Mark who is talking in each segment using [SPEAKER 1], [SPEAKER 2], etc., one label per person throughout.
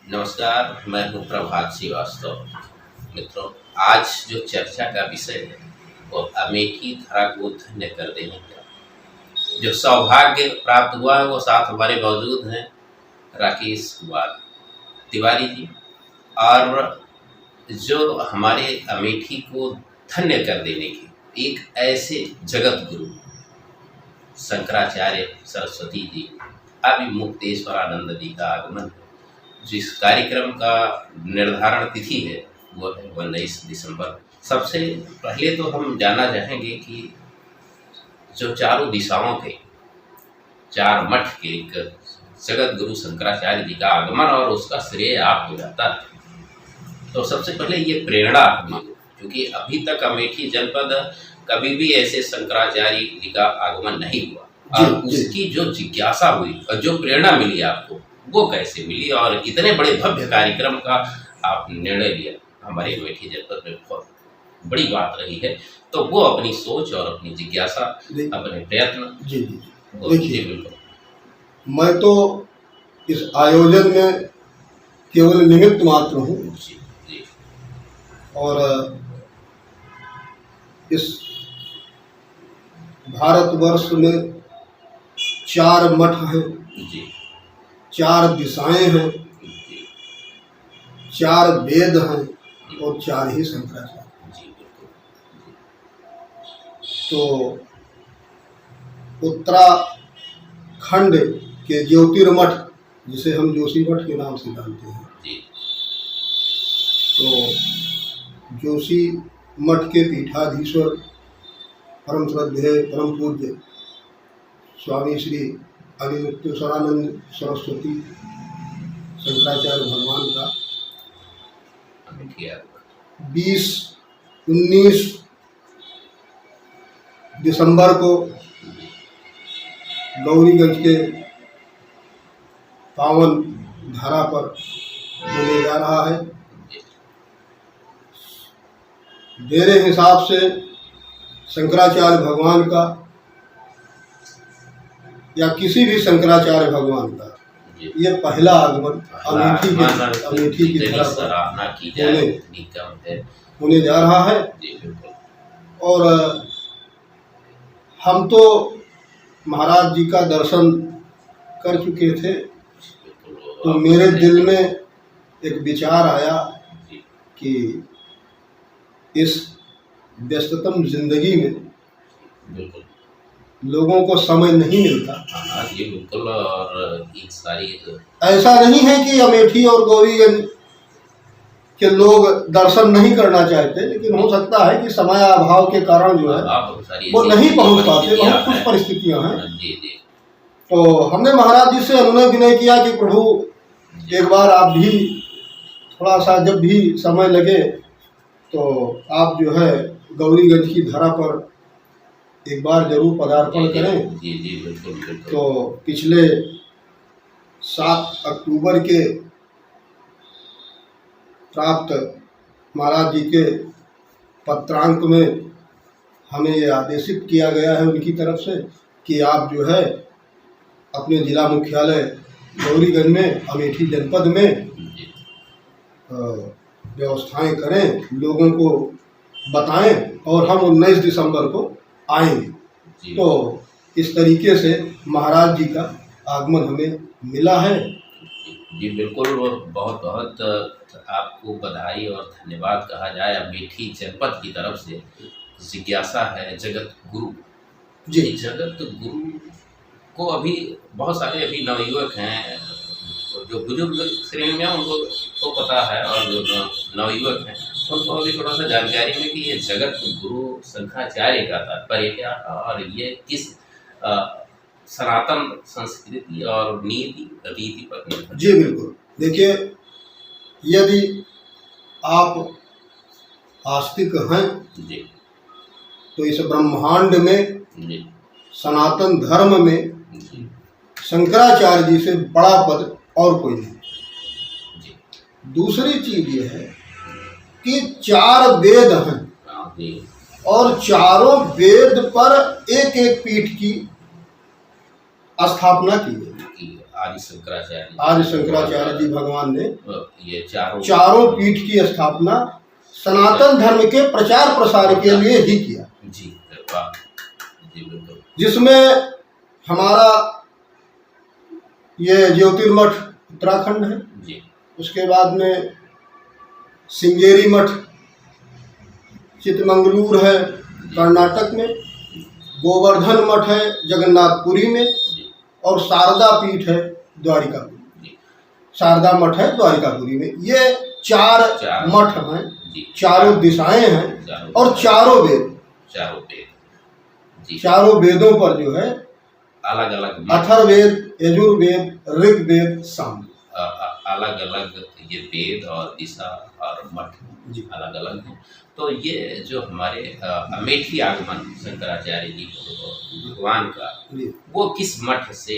[SPEAKER 1] नमस्कार, मैं हूँ प्रभात श्रीवास्तव। मित्रों, आज जो चर्चा का विषय है वो अमेठी धरा को धन्य कर देने का जो सौभाग्य प्राप्त हुआ है, वो साथ हमारे मौजूद हैं राकेश कुमार तिवारी जी। और जो हमारे अमेठी को धन्य कर देने के एक ऐसे जगत गुरु शंकराचार्य सरस्वती जी अभिमुक्तेश्वरानंद जी का आगमन है। जिस कार्यक्रम का निर्धारण तिथि है वो है 19 दिसंबर। सबसे पहले तो हम जानना चाहेंगे कि जो चारों दिशाओं के चार मठ के एक जगत गुरु शंकराचार्य जी का आगमन और उसका श्रेय आपको जाता है, तो सबसे पहले ये प्रेरणा हमें, क्योंकि अभी तक अमेठी जनपद कभी भी ऐसे शंकराचार्य जी का आगमन नहीं हुआ और उसकी जो जिज्ञासा हुई और जो प्रेरणा मिली आपको, वो कैसे मिली और इतने बड़े भव्य कार्यक्रम का आप निर्णय लिया। हमारे अमेठी जनपद में बहुत बड़ी बात रही है, तो वो अपनी सोच और अपनी जिज्ञासा, अपने प्रयत्न।
[SPEAKER 2] जी देखिए, बिल्कुल मैं तो इस आयोजन में केवल निमित्त मात्र हूँ और इस भारतवर्ष में 4 मठ हैं, 4 दिशाएं हैं, 4 वेद हैं और 4 ही शंकराचार्य। तो उत्तराखंड के ज्योतिर्मठ, जिसे हम जोशी मठ के नाम से जानते हैं, तो जोशी मठ के पीठाधीश्वर परम श्रद्धेय परम पूज्य स्वामी श्री अभिमुक्तेश्वरानंद सरस्वती शंकराचार्य भगवान का 19 दिसंबर को गौरीगंज के पावन धारा पर होने जा रहा है। मेरे हिसाब से शंकराचार्य भगवान का या किसी भी शंकराचार्य भगवान का ये पहला आगमन अमेठी की धरा पर होने जा रहा है। और हम तो महाराज जी का दर्शन कर चुके थे, तो मेरे दिल में एक विचार आया कि इस व्यस्ततम जिंदगी में लोगों को समय नहीं मिलता।
[SPEAKER 1] ये बिल्कुल। और एक सारी
[SPEAKER 2] ऐसा नहीं है कि अमेठी और गौरीगंज के लोग दर्शन नहीं करना चाहते, लेकिन हो सकता है कि समय अभाव के कारण जो है वो नहीं पहुंच पाते। बहुत कुछ परिस्थितियां हैं। तो हमने महाराज जी से अनुनय विनय किया कि प्रभु, एक बार आप भी थोड़ा सा जब भी समय लगे तो आप जो है गौरीगंज की धरा पर एक बार जरूर पदार्पण करें।
[SPEAKER 1] बिल्कुल।
[SPEAKER 2] तो पिछले 7 अक्टूबर के प्राप्त महाराज जी के पत्रांक में हमें ये आदेशित किया गया है उनकी तरफ से कि आप जो है अपने जिला मुख्यालय गौरीगंज में अमेठी जनपद में व्यवस्थाएं करें, लोगों को बताएं और हम 19 दिसंबर को आएंगे। तो इस तरीके से महाराज जी का आगमन हमें मिला है।
[SPEAKER 1] जी बिल्कुल, बहुत बहुत आपको बधाई और धन्यवाद कहा जाए। अमेठी जनपद की तरफ से जिज्ञासा है जगत गुरु जी। जगत गुरु को अभी बहुत सारे अभी नवयुवक हैं, जो बुजुर्ग श्रेणी में उनको तो पता है, और जो नवयुवक हैं उनको अभी थोड़ा सा जानकारी में कि ये जगत गुरु शंकराचार्य का तात्पर्य क्या और ये किस सनातन संस्कृति और नीति रीति पर निर्भर।
[SPEAKER 2] जी बिल्कुल। देखिए, यदि आप आस्तिक हैं
[SPEAKER 1] जी,
[SPEAKER 2] तो इस ब्रह्मांड में
[SPEAKER 1] जी,
[SPEAKER 2] सनातन धर्म में
[SPEAKER 1] जी,
[SPEAKER 2] शंकराचार्य जी से बड़ा पद और कोई नहीं।
[SPEAKER 1] जी।
[SPEAKER 2] दूसरी चीज ये है कि 4 वेद हैं और चारों वेद पर एक एक पीठ की स्थापना की गई।
[SPEAKER 1] आदि
[SPEAKER 2] शंकराचार्य जी भगवान ने
[SPEAKER 1] ये
[SPEAKER 2] चारों पीठ की स्थापना सनातन धर्म के प्रचार प्रसार के लिए ही किया।
[SPEAKER 1] जी बिल्कुल।
[SPEAKER 2] जिसमें हमारा ये ज्योतिर्मठ उत्तराखंड है
[SPEAKER 1] जी,
[SPEAKER 2] उसके बाद में सिंगेरी मठ चितमंगलूर है कर्नाटक में, गोवर्धन मठ है जगन्नाथपुरी में, और शारदा पीठ है द्वारिकापुरी, शारदा मठ है द्वारिकापुरी में। ये चार मठ हैं, चारों दिशाएं हैं, और चारों वेदों पर जो है
[SPEAKER 1] अलग अलग
[SPEAKER 2] अथर्ववेद, यजुर्वेद, ऋग्वेद, सामवेद,
[SPEAKER 1] अलग अलग ये वेद और दिशा और मठ अलग अलग हैं। तो ये जो हमारे अमेठी आगमन शंकराचार्य जी भगवान का, वो किस मठ से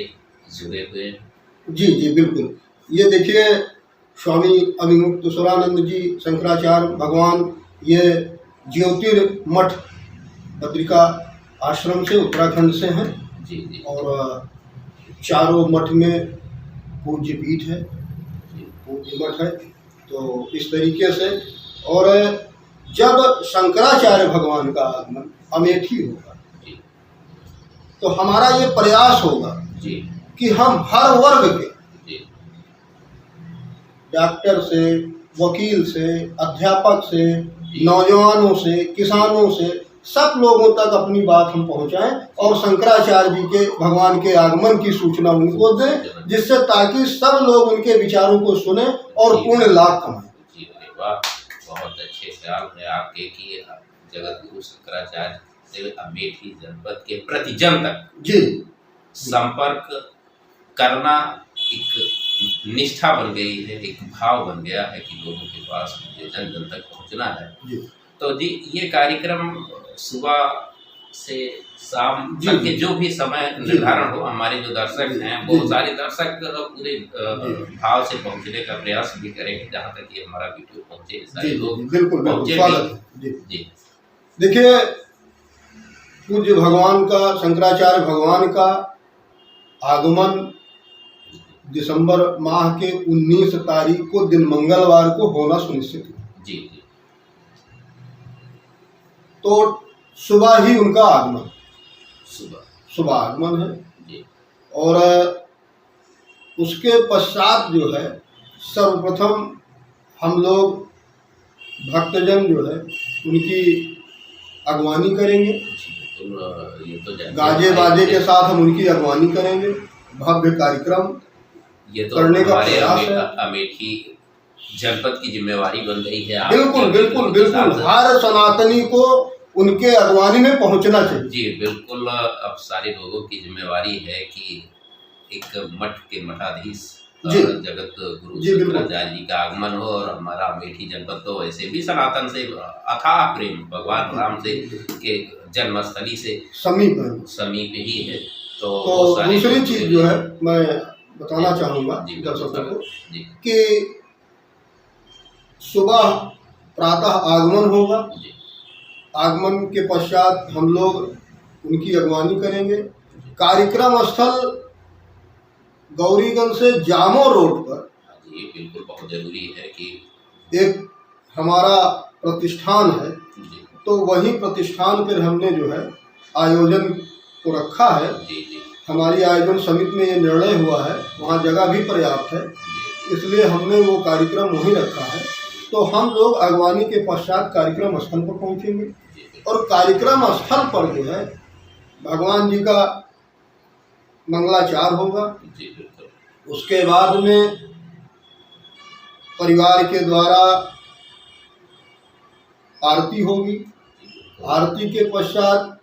[SPEAKER 1] जुड़े हुए हैं?
[SPEAKER 2] जी बिल्कुल। ये देखिए स्वामी अभिमुक्तेश्वरानंद जी शंकराचार्य भगवान ये ज्योतिर्मठ बद्रिका आश्रम से उत्तराखंड से हैं।
[SPEAKER 1] जी।
[SPEAKER 2] और चारों मठ में पूज्य पीठ है, पूज्य मठ है। तो इस तरीके से, और जब शंकराचार्य भगवान का आगमन अमेठी होगा तो हमारा ये प्रयास होगा कि हम हर वर्ग के, डॉक्टर से, वकील से, अध्यापक से, नौजवानों से, किसानों से, सब लोगों तक अपनी बात हम पहुंचाएं और शंकराचार्य जी के भगवान के आगमन की सूचना उनको दें, जिससे ताकि सब लोग उनके विचारों को सुने और पूर्ण लाभ कमाएं।
[SPEAKER 1] बहुत अच्छे ख्याल है आपके कि जगत गुरु शंकराचार्य से अमेठी जनपद के प्रति जन तक संपर्क करना एक निष्ठा बन गई है, एक भाव बन गया है कि लोगों के पास जन जन तक पहुंचना है। तो जी ये कार्यक्रम सुबह से शाम तक के जो भी समय निर्धारण हो, हमारे जो दर्शक हैं वो सारे दर्शक पूरे भाव से पहुंचने का प्रयास भी करेंगे जहाँ तक ये हमारा वीडियो पहुंचे, सारे लोग
[SPEAKER 2] बिल्कुल
[SPEAKER 1] पहुंचे।
[SPEAKER 2] देखिए पूज्य भगवान का, शंकराचार्य भगवान का आगमन दिसंबर माह के 19 तारीख को दिन मंगलवार को होना सुनिश्चित है।
[SPEAKER 1] जी।
[SPEAKER 2] तो सुबह ही उनका आगमन, सुबह आगमन है
[SPEAKER 1] जी।
[SPEAKER 2] और उसके पश्चात जो है सर्वप्रथम हम लोग भक्तजन जो है उनकी अगवानी करेंगे, गाजे बाजे के साथ हम उनकी अगवानी करेंगे। भव्य कार्यक्रम
[SPEAKER 1] ये तो
[SPEAKER 2] करने का प्रयास है।
[SPEAKER 1] अमेठी जनपद की जिम्मेवारी बन गई है।
[SPEAKER 2] बिल्कुल हर सनातनी को उनके अगवानी में पहुंचना चाहिए।
[SPEAKER 1] जी बिल्कुल। अब सारे लोगों की जिम्मेवारी है कि एक मठ के मठाधीश जगत गुरु शंकराचार्य जी का आगमन हो, और हमारा अमेठी जनपद तो वैसे भी सनातन से अथाह प्रेम, भगवान राम से के जन्मस्थली से समीप ही है। तो
[SPEAKER 2] दूसरी चीज जो है मैं बताना चाहूँगा दर्शकों को कि सुबह प्रातः आगमन होगा, आगमन के पश्चात हम लोग उनकी अगवानी करेंगे। कार्यक्रम स्थल गौरीगंज से जामो रोड पर
[SPEAKER 1] बिल्कुल बहुत जरूरी है कि
[SPEAKER 2] एक हमारा प्रतिष्ठान है, तो वही प्रतिष्ठान पर हमने जो है आयोजन को रखा है। हमारी आयोजन समिति में ये निर्णय हुआ है, वहाँ जगह भी पर्याप्त है, इसलिए हमने वो कार्यक्रम वहीं रखा है। तो हम लोग अगवानी के पश्चात कार्यक्रम स्थल पर पहुँचेंगे और कार्यक्रम स्थल पर जो है भगवान जी का मंगलाचार होगा। उसके बाद में परिवार के द्वारा आरती होगी। आरती के पश्चात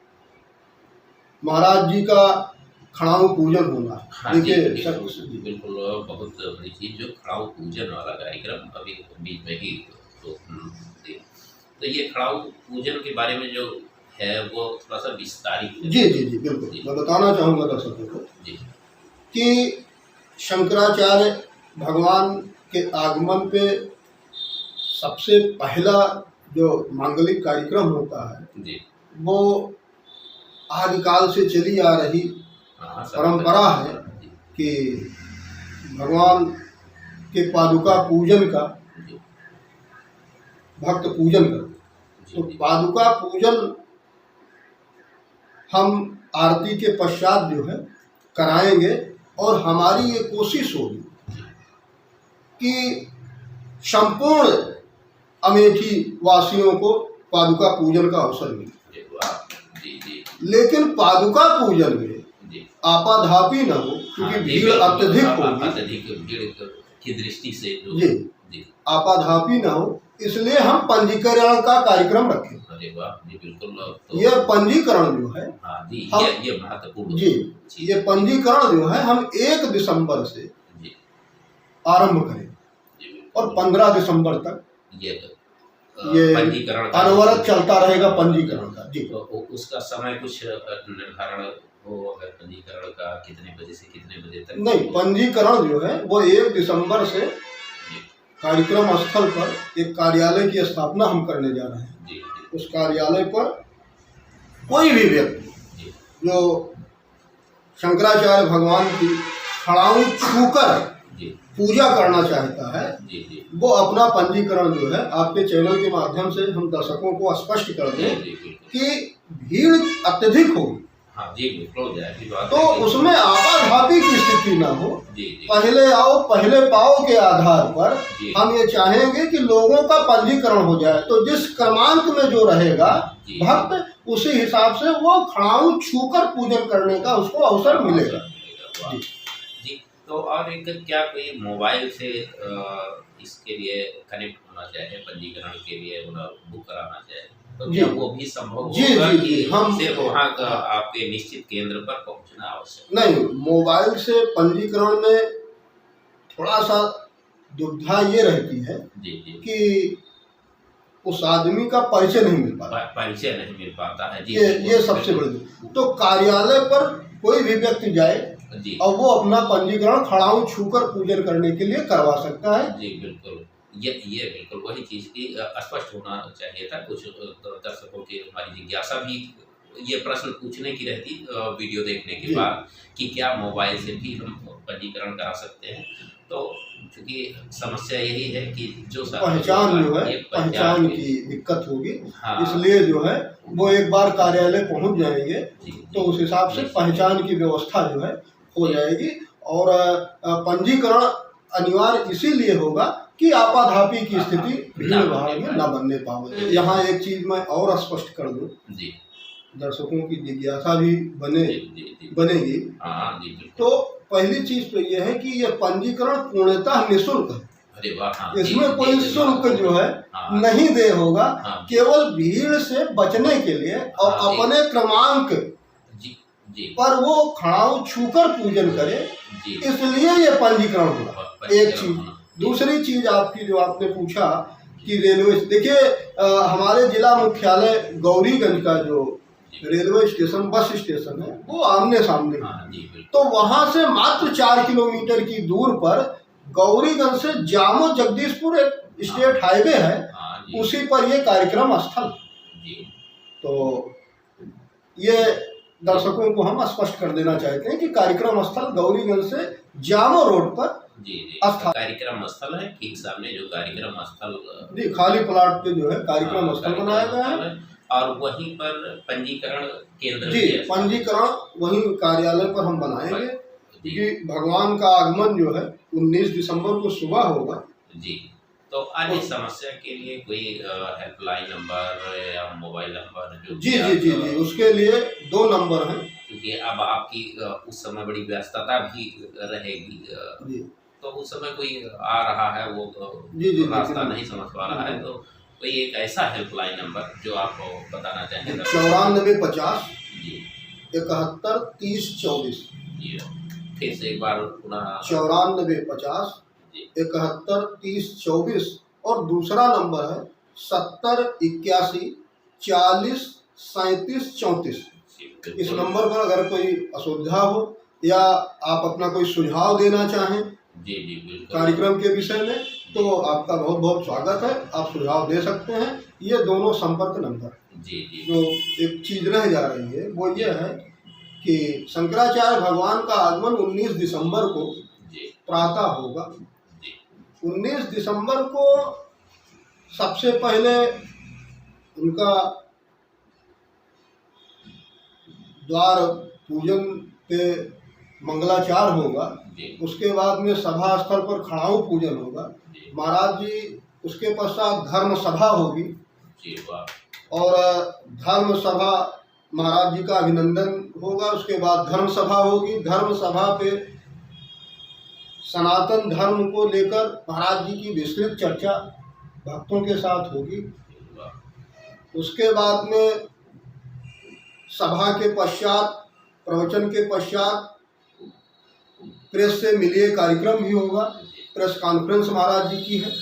[SPEAKER 2] महाराज जी का खड़ाऊ पूजन होना। देखिए
[SPEAKER 1] बिल्कुल बहुत बड़ी चीज जो खड़ाऊ पूजन वाला कार्यक्रम अभी बीच में ही तो ये खड़ाऊ पूजन के बारे में जो है वो थोड़ा सा विस्तारित।
[SPEAKER 2] जी बिल्कुल मैं बताना चाहूँगा दर्शकों को कि शंकराचार्य भगवान के आगमन पे सबसे पहला जो मांगलिक कार्यक्रम होता है वो आदिकाल से चली आ रही परंपरा है कि भगवान के पादुका पूजन का, भक्त पूजन करते। तो पादुका पूजन हम आरती के पश्चात जो है कराएंगे, और हमारी ये कोशिश होगी कि संपूर्ण अमेठी वासियों को पादुका पूजन का अवसर मिले। लेकिन पादुका पूजन में आपाधापी न हो, क्योंकि भीड़ अत्यधिक होगी
[SPEAKER 1] की दृष्टि से
[SPEAKER 2] जी आपाधापी न हो, इसलिए हम पंजीकरण का कार्यक्रम रखें।
[SPEAKER 1] अरे वाह जी, बिल्कुल। तो
[SPEAKER 2] यह पंजीकरण जो है
[SPEAKER 1] ये महत्वपूर्ण
[SPEAKER 2] जी, ये पंजीकरण जो है हम 1 दिसंबर से आरंभ करें और 15 दिसंबर तक ये
[SPEAKER 1] पंजीकरण
[SPEAKER 2] अनवरत चलता रहेगा पंजीकरण का जी।
[SPEAKER 1] तो उसका समय कुछ निर्धारण हो, अगर पंजीकरण का कितने बजे से कितने बजे तक?
[SPEAKER 2] नहीं, पंजीकरण जो है वो 1 दिसंबर से कार्यक्रम स्थल पर एक कार्यालय की स्थापना हम करने जा रहे हैं। उस कार्यालय पर कोई भी व्यक्ति जो शंकराचार्य भगवान की खड़ाऊ छूकर पूजा करना चाहता है, वो अपना पंजीकरण जो है आपके चैनल के माध्यम से हम दर्शकों को स्पष्ट कर दें कि भीड़ अत्यधिक होगी।
[SPEAKER 1] हाँ जी,
[SPEAKER 2] तो उसमें आपाधापी की स्थिति ना हो, पहले आओ पहले पाओ के आधार पर हम ये चाहेंगे कि लोगों का पंजीकरण हो जाए। तो जिस क्रमांक में जो रहेगा भक्त, उसी हिसाब से वो खड़ाऊ छूकर पूजन करने का उसको अवसर मिलेगा
[SPEAKER 1] जी। तो और एक क्या कोई मोबाइल से इसके लिए कनेक्ट होना चाहिए, पंजीकरण के लिए बुक कराना चाहिए, तो क्या वो भी संभव होगा कि हम सिर्फ वहाँ का आपके निश्चित केंद्र पर पहुँचना आवश्यक?
[SPEAKER 2] नहीं, मोबाइल से पंजीकरण में थोड़ा सा दुविधा ये रहती है कि उस आदमी का परिचय नहीं मिल पाता है जी। ये सबसे बड़ी। तो कार्यालय पर कोई भी व्यक्ति जाए और वो अपना पंजीकरण खड़ाऊ छूकर पूजन करने के लिए करवा सकता है
[SPEAKER 1] जी। बिल्कुल, ये बिल्कुल वही चीज़ की स्पष्ट होना चाहिए था। कुछ दर्शकों की हमारी जिज्ञासा भी ये प्रश्न पूछने की रहती वीडियो देखने के बाद कि क्या मोबाइल से भी हम पंजीकरण करा सकते हैं। तो चूँकि समस्या यही है कि जो
[SPEAKER 2] पहचान जो है, पहचान की दिक्कत होगी, इसलिए जो है वो एक बार कार्यालय पहुंच जाएंगे तो उस हिसाब से पहचान की व्यवस्था जो है हो जाएगी। और पंजीकरण अनिवार्य इसीलिए होगा कि आपाधापी की स्थिति भीड़ भाड़ में न बनने पावे। यहाँ एक चीज मैं और स्पष्ट कर दूं, दर्शकों की जिज्ञासा भी बनेगी। तो पहली चीज तो यह है कि यह पंजीकरण पूर्णतः निःशुल्क है। इसमें कोई शुल्क जो है नहीं दे होगा, केवल भीड़ से बचने के लिए और अपने क्रमांक पर वो खड़ाऊ छूकर पूजन करे, इसलिए ये पंजीकरण होगा। एक चीज। दूसरी चीज आपकी जो आपने पूछा कि रेलवे, देखिए हमारे जिला मुख्यालय गौरीगंज का जो रेलवे स्टेशन, बस स्टेशन है, वो आमने सामने है। तो वहां से मात्र 4 किलोमीटर की दूर पर गौरीगंज से जामो जगदीशपुर एक स्टेट हाईवे है, उसी पर ये कार्यक्रम स्थल। तो ये दर्शकों को हम स्पष्ट कर देना चाहते हैं कि कार्यक्रम स्थल गौरीगंज से जामो रोड पर
[SPEAKER 1] कार्यक्रम स्थल है। ठीक सामने जो कार्यक्रम स्थल
[SPEAKER 2] खाली प्लाट पे जो है कार्यक्रम स्थल बनाया गया है,
[SPEAKER 1] और वहीं पर पंजीकरण केंद्र
[SPEAKER 2] पंजीकरण वहीं कार्यालय पर हम बनाएंगे, क्योंकि भगवान का आगमन जो है 19 दिसंबर को सुबह होगा
[SPEAKER 1] जी। तो अन्य समस्या के लिए कोई हेल्पलाइन नंबर या मोबाइल नंबर जो
[SPEAKER 2] जी, उसके लिए 2 नंबर हैं,
[SPEAKER 1] क्योंकि अब आपकी उस समय बड़ी व्यस्तता भी रहेगी। तो उस समय कोई आ रहा है, वो रास्ता नहीं समझ पा रहा है, तो कोई एक ऐसा हेल्पलाइन नंबर जो आपको बताना चाहेंगे?
[SPEAKER 2] 9450 71 30 24।
[SPEAKER 1] फिर से एक बार पुनः
[SPEAKER 2] 9450 71 30 24, और दूसरा नंबर है 70 81 40 37 34। इस नंबर पर अगर कोई असुविधा हो या आप अपना कोई सुझाव देना चाहें कार्यक्रम के विषय में, तो आपका बहुत बहुत स्वागत है, आप सुझाव दे सकते हैं। ये दोनों संपर्क नंबर। जो एक चीज रह जा रही है वो ये है कि शंकराचार्य भगवान का आगमन 19 दिसंबर को प्रातः होगा।
[SPEAKER 1] जी
[SPEAKER 2] 19 दिसंबर को सबसे पहले उनका द्वार पूजन पे मंगलाचार होगा।
[SPEAKER 1] जी
[SPEAKER 2] उसके बाद में सभा स्थल पर खड़ाऊ पूजन होगा।
[SPEAKER 1] जी
[SPEAKER 2] महाराज जी उसके पश्चात धर्म सभा होगी
[SPEAKER 1] जी वाह
[SPEAKER 2] और धर्म सभा महाराज जी का अभिनंदन होगा। उसके बाद धर्म सभा होगी। धर्म सभा पे सनातन धर्म को लेकर महाराज जी की विस्तृत चर्चा भक्तों के साथ होगी।
[SPEAKER 1] वाह
[SPEAKER 2] उसके बाद में सभा के पश्चात प्रवचन के पश्चात प्रेस से मिलिए कार्यक्रम भी होगा। प्रेस कॉन्फ्रेंस महाराज जी की है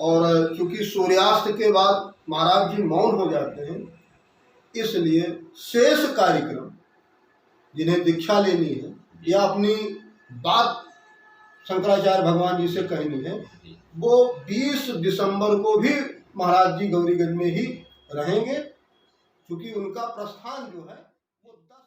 [SPEAKER 2] और चूंकि सूर्यास्त के बाद महाराज जी मौन हो जाते हैं, इसलिए शेष कार्यक्रम जिन्हें दीक्षा लेनी है या अपनी बात शंकराचार्य भगवान जी से कहनी है, वो 20 दिसंबर को भी महाराज जी गौरीगंज में ही रहेंगे, क्योंकि उनका प्रस्थान जो है वो 10